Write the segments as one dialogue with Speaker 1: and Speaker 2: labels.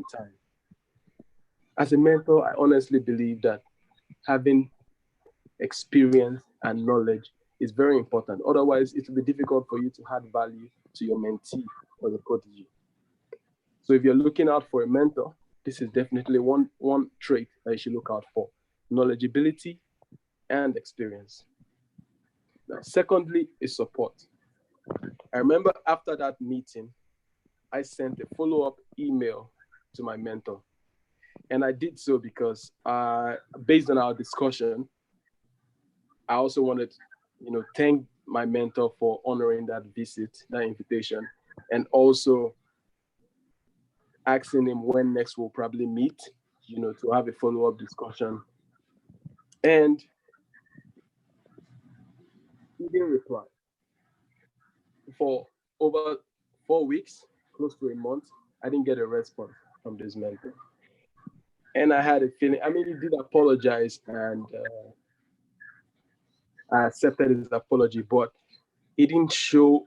Speaker 1: in time. As a mentor, I honestly believe that having experience and knowledge is very important. Otherwise, it will be difficult for you to add value to your mentee or the protege. So if you're looking out for a mentor, this is definitely one trait that you should look out for: knowledgeability and experience. Now, secondly, is support. I remember after that meeting, I sent a follow-up email to my mentor. And I did so because based on our discussion, I also wanted, thank my mentor for honoring that visit, that invitation, and also asking him when next we'll probably meet, to have a follow-up discussion. And he didn't reply. For over 4 weeks, close to a month, I didn't get a response from this mentor. And I had a feeling, he did apologize, and I accepted his apology, but he didn't show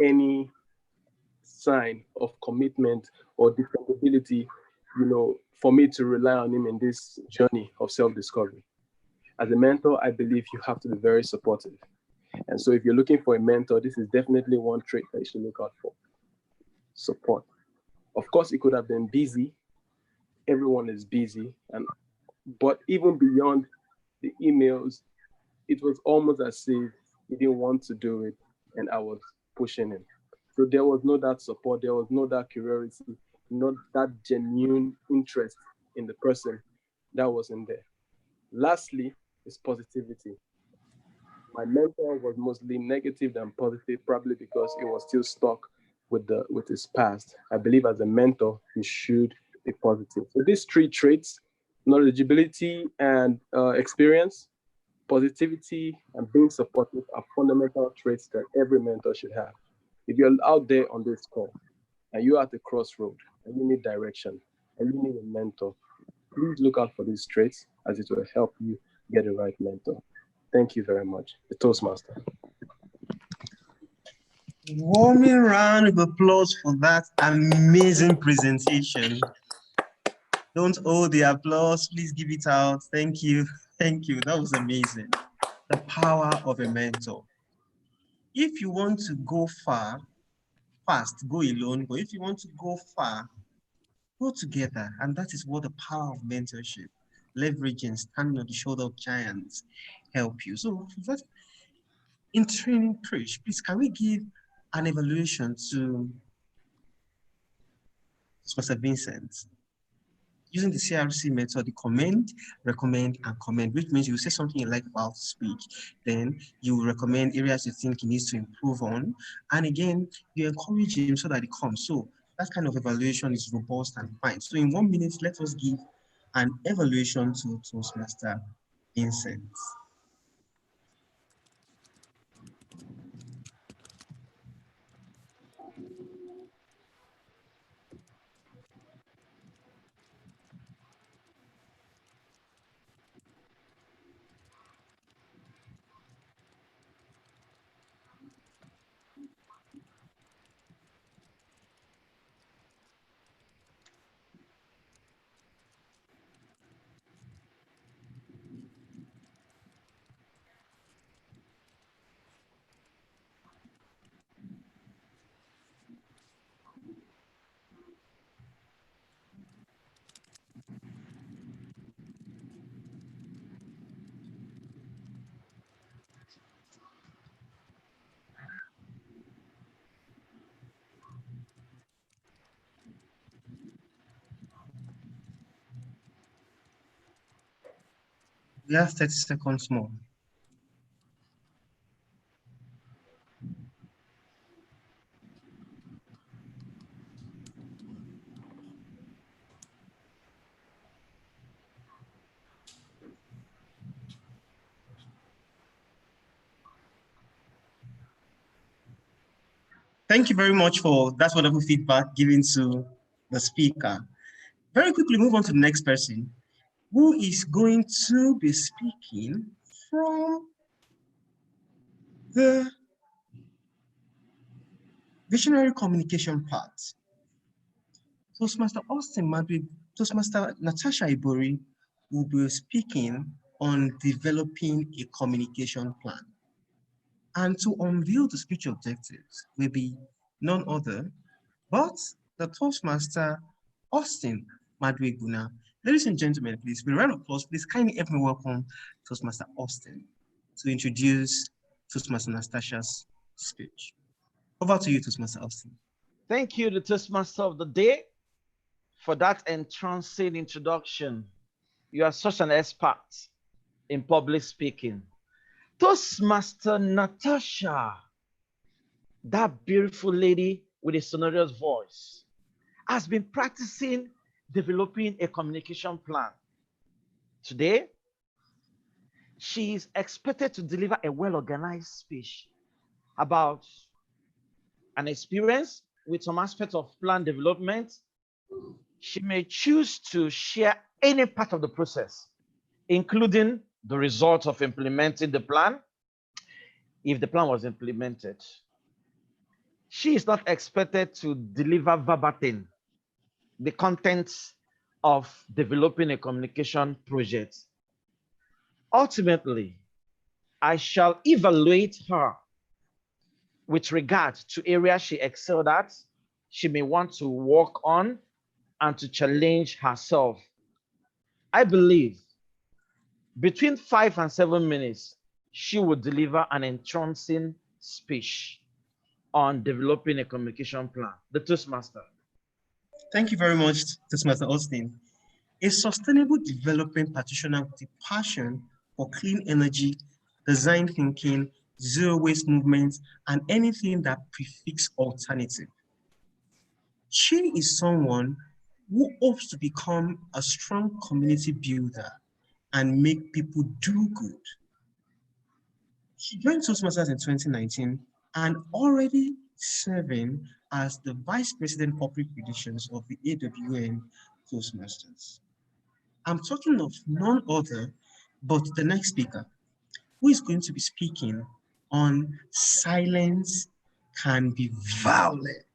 Speaker 1: any sign of commitment or dependability, for me to rely on him in this journey of self-discovery. As a mentor, I believe you have to be very supportive. And so if you're looking for a mentor, this is definitely one trait that you should look out for: support. Of course, it could have been busy. Everyone is busy. But even beyond the emails, it was almost as if he didn't want to do it, and I was pushing him. So there was no that support, there was no that curiosity, not that genuine interest in the person that wasn't there. Lastly, is positivity. My mentor was mostly negative than positive, probably because he was still stuck with his past. I believe as a mentor, you should be positive. So these three traits: knowledgeability and experience, positivity, and being supportive, are fundamental traits that every mentor should have. If you're out there on this call and you're at the crossroad and you need direction and you need a mentor, please look out for these traits, as it will help you get the right mentor. Thank you very much. The Toastmaster.
Speaker 2: Warming round of applause for that amazing presentation. Don't hold the applause, please give it out. Thank you. Thank you. That was amazing. The power of a mentor. If you want to go far, fast, go alone. But if you want to go far, go together. And that is what the power of mentorship, leveraging, standing on the shoulder of giants, help you. So that in training Krish, please, can we give an evaluation to Mr. Vincent? Using the CRC method, the commend, recommend, and commend, which means you say something you like about speech, then you recommend areas you think he needs to improve on, and again, you encourage him so that he comes. So that kind of evaluation is robust and fine. So in 1 minute, let us give an evaluation to Toastmaster Vincent. We have 30 seconds more. Thank you very much for that wonderful feedback given to the speaker. Very quickly move on to the next person, who is going to be speaking from the visionary communication part. Toastmaster Austin Madrid, Toastmaster Natasha Ibori will be speaking on developing a communication plan. And to unveil the speech objectives will be none other but the Toastmaster Austin Madwiguna. Ladies and gentlemen, please, with a round of applause, please kindly help me welcome Toastmaster Austin to introduce Toastmaster Natasha's speech. Over to you, Toastmaster Austin.
Speaker 3: Thank you, the Toastmaster of the day, for that entrancing introduction. You are such an expert in public speaking. Toastmaster Natasha, that beautiful lady with a sonorous voice, has been practicing developing a communication plan. Today, she is expected to deliver a well-organized speech about an experience with some aspects of plan development. She may choose to share any part of the process, including the results of implementing the plan, if the plan was implemented. She is not expected to deliver verbatim the contents of developing a communication project. Ultimately, I shall evaluate her with regard to areas she excelled at, she may want to work on, and to challenge herself. I believe between 5 and 7 minutes, she will deliver an entrancing speech on developing a communication plan. The Toastmaster.
Speaker 2: Thank you very much, Toastmaster Austin. A sustainable development practitioner with a passion for clean energy, design thinking, zero waste movement, and anything that prefix alternative. She is someone who hopes to become a strong community builder and make people do good. She joined Toastmasters in 2019 and already serving as the Vice President Corporate Relations of the AWN Toastmasters. I'm talking of none other but the next speaker, who is going to be speaking on silence can be violent.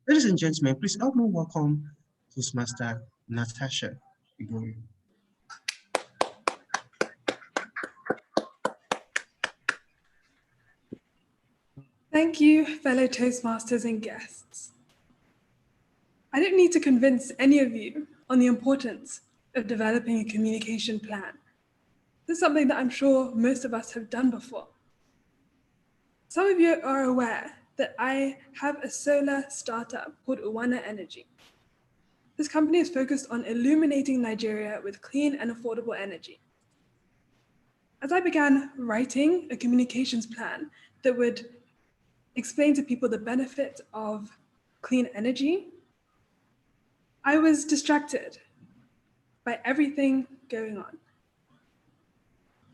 Speaker 2: Ladies and gentlemen, please help me welcome Toastmaster Natasha Ibori.
Speaker 4: Thank you, fellow Toastmasters and guests. I don't need to convince any of you on the importance of developing a communication plan. This is something that I'm sure most of us have done before. Some of you are aware that I have a solar startup called Uwana Energy. This company is focused on illuminating Nigeria with clean and affordable energy. As I began writing a communications plan that would explain to people the benefit of clean energy, I was distracted by everything going on.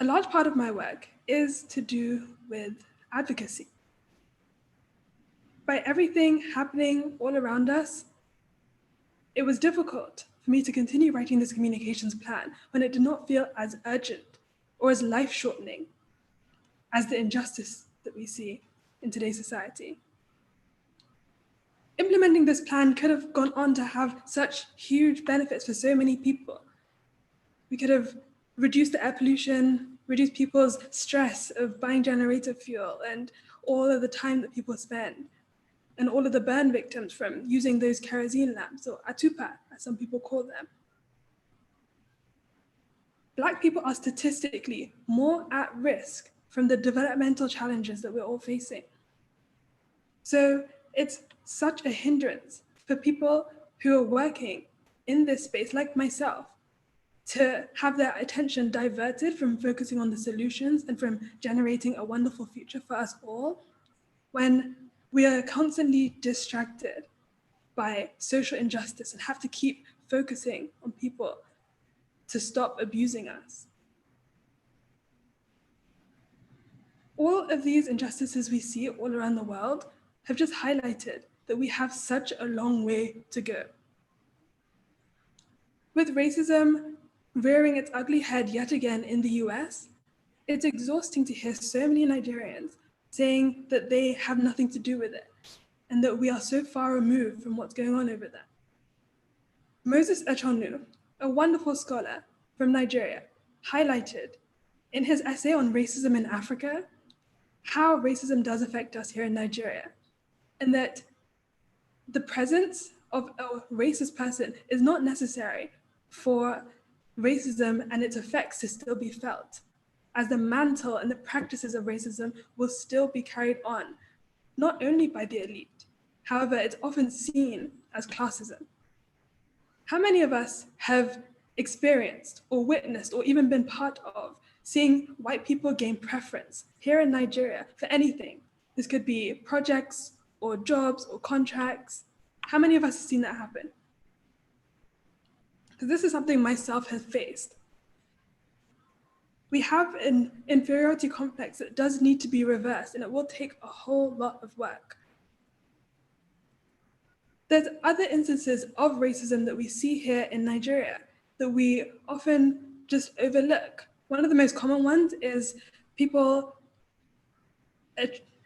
Speaker 4: A large part of my work is to do with advocacy. By everything happening all around us, it was difficult for me to continue writing this communications plan when it did not feel as urgent or as life-shortening as the injustice that we see in today's society. Implementing this plan could have gone on to have such huge benefits for so many people. We could have reduced the air pollution, reduced people's stress of buying generator fuel and all of the time that people spend, and all of the burn victims from using those kerosene lamps, or atupa, as some people call them. Black people are statistically more at risk from the developmental challenges that we're all facing. So it's such a hindrance for people who are working in this space, like myself, to have their attention diverted from focusing on the solutions and from generating a wonderful future for us all, when we are constantly distracted by social injustice and have to keep focusing on people to stop abusing us. All of these injustices we see all around the world have just highlighted that we have such a long way to go. With racism rearing its ugly head yet again in the US, it's exhausting to hear so many Nigerians saying that they have nothing to do with it and that we are so far removed from what's going on over there. Moses Echonu, a wonderful scholar from Nigeria, highlighted in his essay on racism in Africa how racism does affect us here in Nigeria, and that the presence of a racist person is not necessary for racism and its effects to still be felt, as the mantle and the practices of racism will still be carried on, not only by the elite. However, it's often seen as classism. How many of us have experienced or witnessed or even been part of seeing white people gain preference here in Nigeria for anything? This could be projects or jobs or contracts. How many of us have seen that happen? Because this is something myself has faced. We have an inferiority complex that does need to be reversed, and it will take a whole lot of work. There's other instances of racism that we see here in Nigeria that we often just overlook. One of the most common ones is people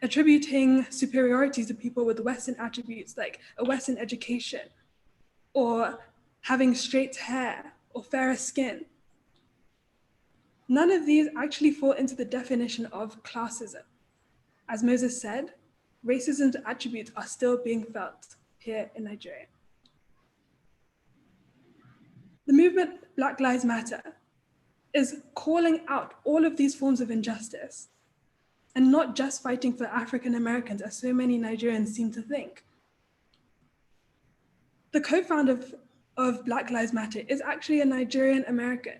Speaker 4: attributing superiority to people with Western attributes like a Western education or having straight hair or fairer skin. None of these actually fall into the definition of classism. As Moses said, racism's attributes are still being felt here in Nigeria. The movement Black Lives Matter is calling out all of these forms of injustice and not just fighting for African Americans, as so many Nigerians seem to think. The co-founder of Black Lives Matter is actually a Nigerian American,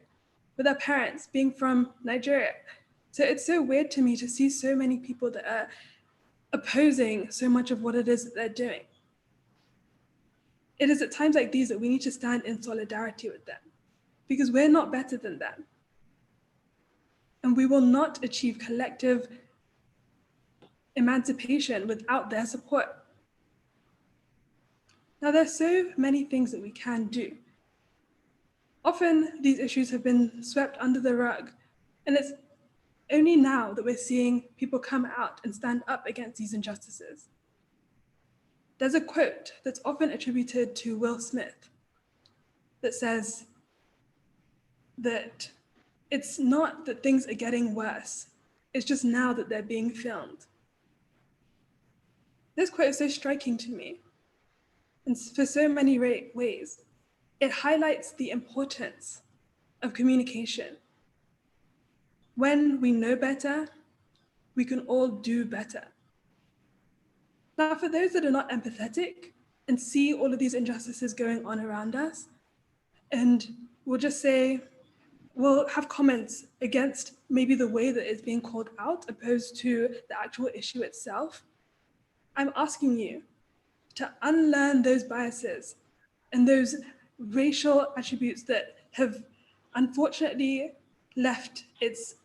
Speaker 4: with her parents being from Nigeria. So it's so weird to me to see so many people that are opposing so much of what it is that they're doing. It is at times like these that we need to stand in solidarity with them, because we're not better than them. And we will not achieve collective emancipation without their support. Now, there's so many things that we can do. Often these issues have been swept under the rug, and it's only now that we're seeing people come out and stand up against these injustices. There's a quote that's often attributed to Will Smith that says that it's not that things are getting worse, it's just now that they're being filmed. This quote is so striking to me, and for so many ways. It highlights the importance of communication. When we know better, we can all do better. Now, for those that are not empathetic and see all of these injustices going on around us, and we'll just say, we'll have comments against maybe the way that it's being called out opposed to the actual issue itself, I'm asking you to unlearn those biases and those racial attributes that have unfortunately has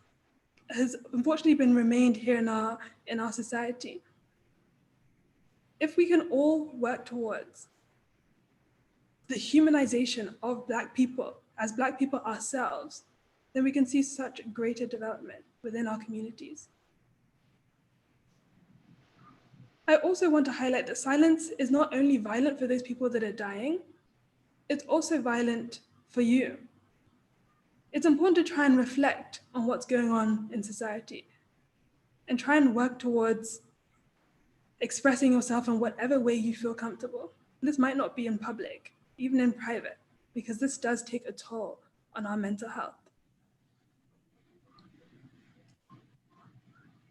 Speaker 4: unfortunately been remained here in our society. If we can all work towards the humanization of Black people as Black people ourselves, then we can see such greater development within our communities. I also want to highlight that silence is not only violent for those people that are dying, it's also violent for you. It's important to try and reflect on what's going on in society and try and work towards expressing yourself in whatever way you feel comfortable. This might not be in public, even in private, because this does take a toll on our mental health.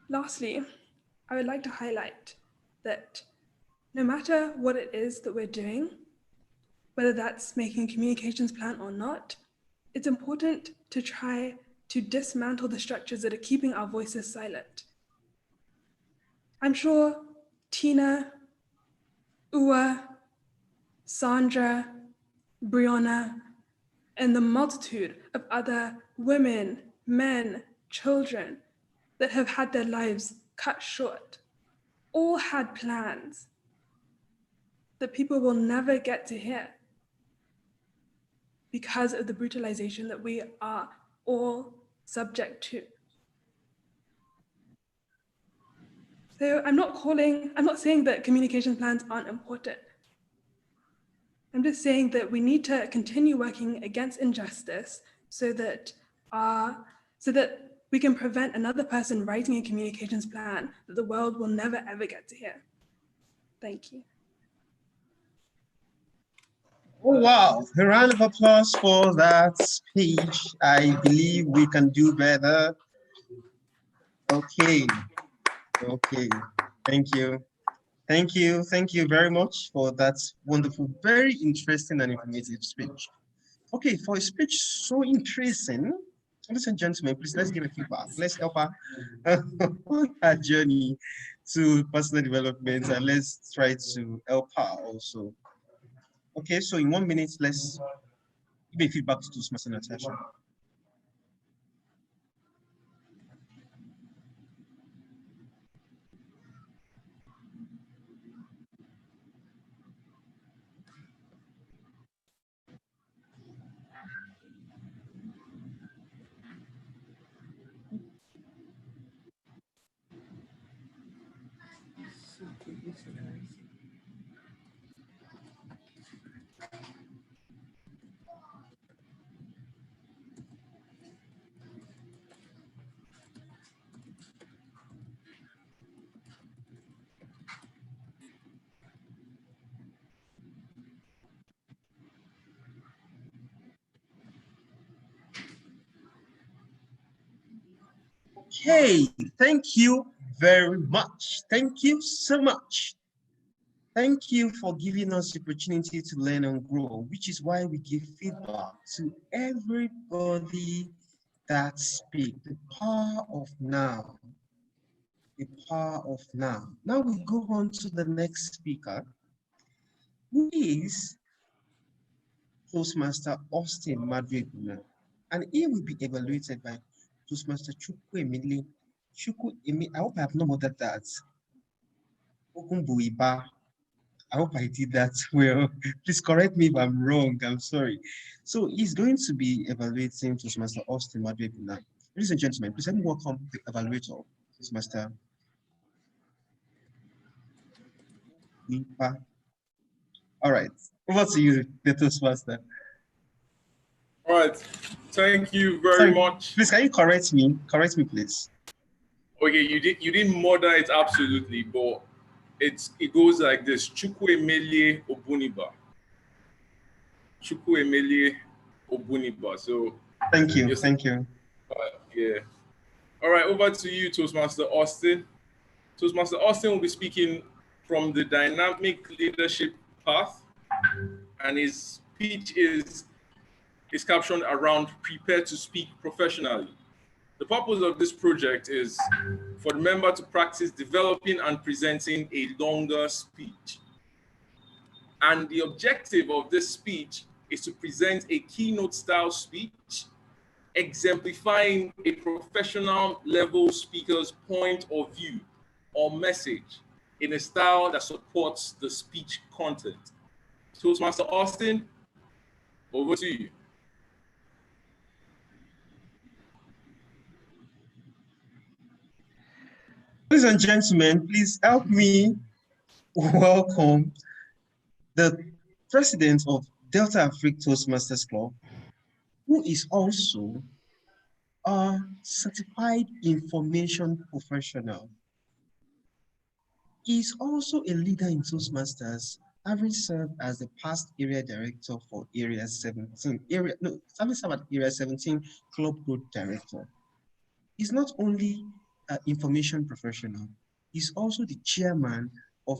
Speaker 4: Lastly, I would like to highlight that no matter what it is that we're doing, whether that's making a communications plan or not, it's important to try to dismantle the structures that are keeping our voices silent. I'm sure Tina, Uwa, Sandra, Brianna, and the multitude of other women, men, children that have had their lives cut short, all had plans that people will never get to hear because of the brutalization that we are all subject to. So I'm not saying that communication plans aren't important, I'm just saying that we need to continue working against injustice so that we can prevent another person writing a communications plan that the world will never ever get to hear. Thank you.
Speaker 2: Oh, wow. A round of applause for that speech. I believe we can do better. Okay. Okay. Thank you. Thank you. Thank you very much for that wonderful, very interesting and informative speech. Okay, for a speech so interesting, ladies and gentlemen, please let's give a feedback. Let's help her on her journey to personal development, and let's try to help her also. Okay, so in 1 minute, let's give a feedback to Toastmaster Natasha. Okay, thank you very much. Thank you so much. Thank you for giving us the opportunity to learn and grow, which is why we give feedback to everybody that speaks. The power of now. The power of now. Now we go on to the next speaker, who is Toastmaster Chukwudi-Madu, and he will be evaluated by Toastmaster Chukwudi-Madu. I hope I have not murdered that. Ogunbuiba. I hope I did that well. Please correct me if I'm wrong. I'm sorry. So he's going to be evaluating Toastmaster Chukwudi-Madu. Ladies and gentlemen, please let me welcome the evaluator, Toastmaster Ipa. All right, over to you, the Toastmaster.
Speaker 5: All right, thank you very much.
Speaker 2: Please, can you correct me? Correct me, please.
Speaker 5: Okay, you didn't murder it absolutely, but it goes like this: Chukwuemili Obuniba. Chukwuemili Obuniba. So
Speaker 2: thank you. Thank you.
Speaker 5: Yeah. All right, over to you, Toastmaster Austin. Toastmaster Austin will be speaking from the dynamic leadership path, and his speech is captioned around prepare to speak professionally. The purpose of this project is for the member to practice developing and presenting a longer speech. And the objective of this speech is to present a keynote style speech, exemplifying a professional level speaker's point of view or message in a style that supports the speech content. Toastmaster Austin, over to you.
Speaker 2: Ladies and gentlemen, please help me welcome the president of Delta Africa Toastmasters Club, who is also a certified information professional. He is also a leader in Toastmasters, having served as the past area director for Area 17, having served at Area 17 Club Growth Director. He's not only an information professional, he's also the chairman of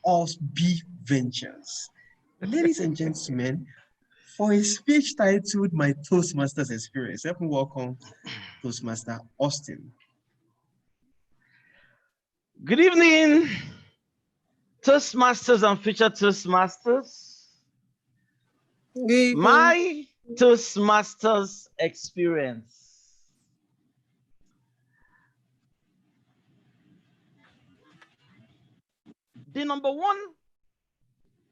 Speaker 2: OSB Ventures. Ladies and gentlemen, for a speech titled My Toastmasters Experience, help me welcome Toastmaster Austin.
Speaker 3: Good evening, Toastmasters and future Toastmasters. My Toastmasters experience. The number one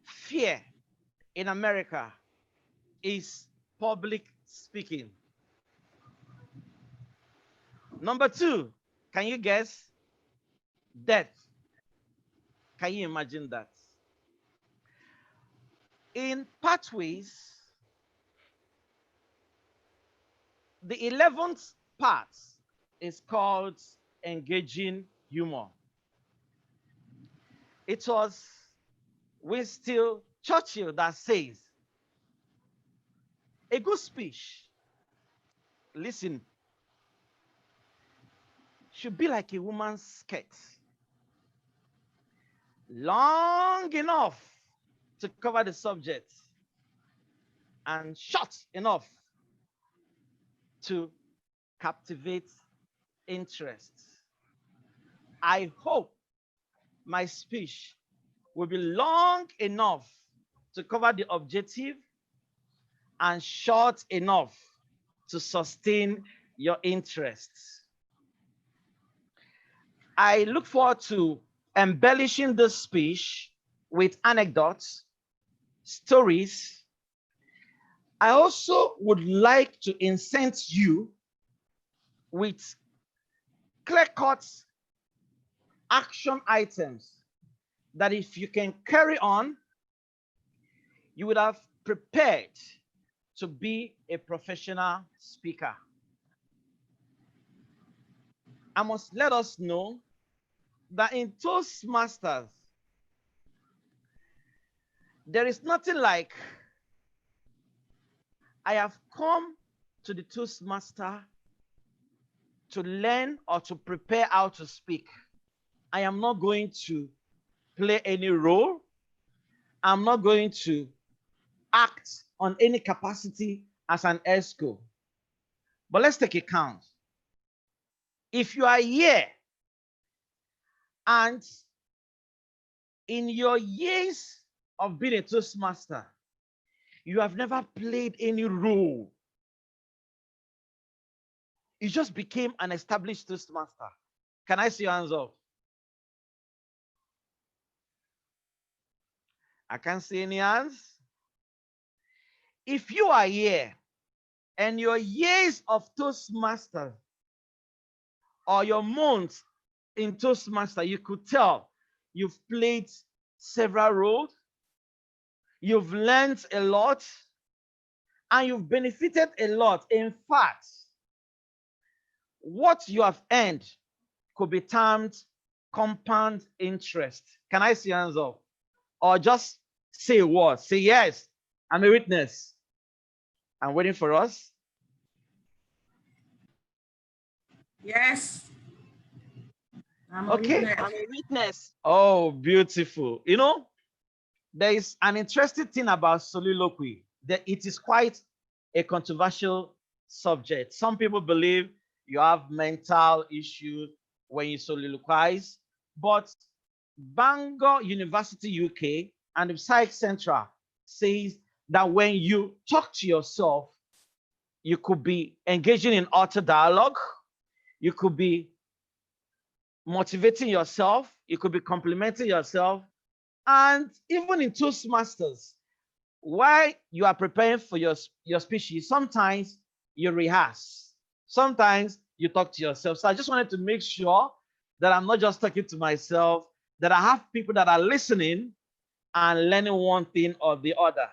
Speaker 3: fear in America is public speaking. Number two, can you guess? Death. Can you imagine that? In pathways, the 11th part is called engaging humor. It was Winston Churchill that says, a good speech, listen, should be like a woman's skirt, long enough to cover the subject and short enough to captivate interest. I hope my speech will be long enough to cover the objective and short enough to sustain your interests. I look forward to embellishing this speech with anecdotes, stories. I also would like to incent you with clear-cut action items that if you can carry on, you would have prepared to be a professional speaker. I must let us know that in Toastmasters, there is nothing like I have come to the Toastmaster to learn or to prepare how to speak. I am not going to play any role. I'm not going to act on any capacity as an ESCO. But let's take a count. If you are here and in your years of being a Toastmaster, you have never played any role, you just became an established Toastmaster. Can I see your hands up? I can't see any hands. If you are here and your years of Toastmaster or your months in Toastmaster, you could tell you've played several roles, you've learned a lot, and you've benefited a lot. In fact, what you have earned could be termed compound interest. Can I see hands up? Or just say a word. Say yes. I'm a witness. I'm waiting for us.
Speaker 6: Yes.
Speaker 3: Okay.
Speaker 6: I'm a witness.
Speaker 3: Oh, beautiful. You know, there is an interesting thing about soliloquy, that it is quite a controversial subject. Some people believe you have mental issues when you soliloquize, but Bangor University UK and the Psych Central says that when you talk to yourself, you could be engaging in auto dialogue, you could be motivating yourself, you could be complimenting yourself, and even in Toastmasters, while you are preparing for your speech, sometimes you rehearse, sometimes you talk to yourself. So I just wanted to make sure that I'm not just talking to myself, that I have people that are listening and learning one thing or the other.